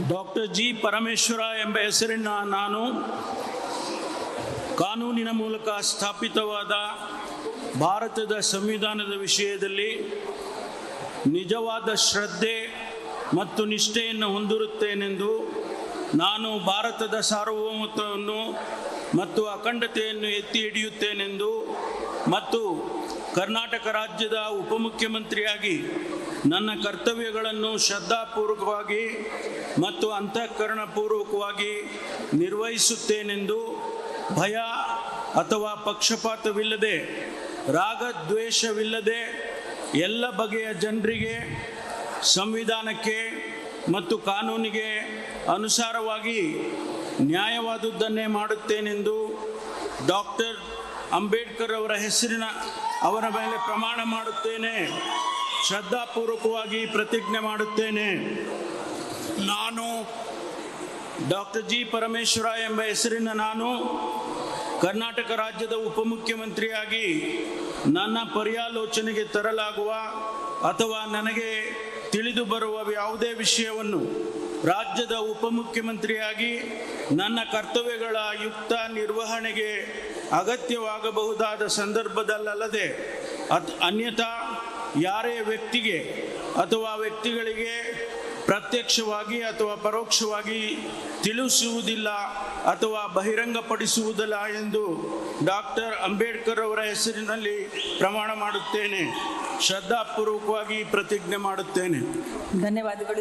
Doctor G Parameshwara ಎಂಬ ಹೆಸರಿನ ನಾನು ಕಾನೂನಿನ ಮೂಲಕ ಸ್ಥಾಪಿತವಾದ ಭಾರತದ ಸಂವಿಧಾನದ ವಿಷಯದಲ್ಲಿ ನಿಜವಾದ ಶ್ರದ್ಧೆ ಮತ್ತು ನಿಷ್ಠೆಯನ್ನು ಹೊಂದಿರುತ್ತೇನೆಂದು ನಾನು ಭಾರತದ ಸಾರ್ವಭೌಮತ್ವವನ್ನು ಮತ್ತು ಅಖಂಡತೆಯನ್ನು ಎತ್ತಿ ಹಿಡಿಯುತ್ತೇನೆಂದು ಮತ್ತು ಕರ್ನಾಟಕ ರಾಜ್ಯದ ಉಪಮುಖ್ಯಮಂತ್ರಿಯಾಗಿ ನನ್ನ ಕರ್ತವ್ಯಗಳನ್ನು ಶ್ರದ್ಧಾಪೂರ್ವಕವಾಗಿ ಮತ್ತು ಅಂತಃಕರಣಪೂರ್ವಕವಾಗಿ ನಿರ್ವಹಿಸುತ್ತೇನೆಂದು ಭಯ ಅಥವಾ ಪಕ್ಷಪಾತವಿಲ್ಲದೆ ರಾಗದ್ವೇಷವಿಲ್ಲದೆ ಎಲ್ಲ ಬಗೆಯ ಜನರಿಗೆ ಸಂವಿಧಾನಕ್ಕೆ ಮತ್ತು ಕಾನೂನಿಗೆ ಅನುಸಾರವಾಗಿ ನ್ಯಾಯವಾದುದನ್ನೇ ಮಾಡುತ್ತೇನೆಂದು ಡಾಕ್ಟರ್ ಅಂಬೇಡ್ಕರ್ ಅವರ ಮೇಲೆ ಪ್ರಮಾಣ ಮಾಡುತ್ತೇನೆ. ಶ್ರದ್ಧಾಪೂರ್ವಕವಾಗಿ ಪ್ರತಿಜ್ಞೆ ಮಾಡುತ್ತೇನೆ. ನಾನು ಡಾಕ್ಟರ್ ಜಿ ಪರಮೇಶ್ವರ ಎಂಬ ಹೆಸರಿನ ನಾನು ಕರ್ನಾಟಕ ರಾಜ್ಯದ ಉಪಮುಖ್ಯಮಂತ್ರಿಯಾಗಿ ನನ್ನ ಪರ್ಯಾಲೋಚನೆಗೆ ತರಲಾಗುವ ಅಥವಾ ನನಗೆ ತಿಳಿದು ಬರುವ ಯಾವುದೇ ವಿಷಯವನ್ನು ರಾಜ್ಯದ ಉಪಮುಖ್ಯಮಂತ್ರಿಯಾಗಿ ನನ್ನ ಕರ್ತವ್ಯಗಳ ಯುಕ್ತ ನಿರ್ವಹಣೆಗೆ ಅಗತ್ಯವಾಗಬಹುದಾದ ಸಂದರ್ಭದಲ್ಲದೆ ಅನ್ಯಥಾ ಯಾರೇ ವ್ಯಕ್ತಿಗೆ ಅಥವಾ ವ್ಯಕ್ತಿಗಳಿಗೆ ಪ್ರತ್ಯಕ್ಷವಾಗಿ ಅಥವಾ ಪರೋಕ್ಷವಾಗಿ ತಿಳಿಸುವುದಿಲ್ಲ ಅಥವಾ ಬಹಿರಂಗಪಡಿಸುವುದಿಲ್ಲ ಎಂದು ಡಾಕ್ಟರ್ ಅಂಬೇಡ್ಕರ್ ಅವರ ಹೆಸರಿನಲ್ಲಿ ಪ್ರಮಾಣ ಮಾಡುತ್ತೇನೆ. ಶ್ರದ್ಧಾಪೂರ್ವಕವಾಗಿ ಪ್ರತಿಜ್ಞೆ ಮಾಡುತ್ತೇನೆ. ಧನ್ಯವಾದಗಳು.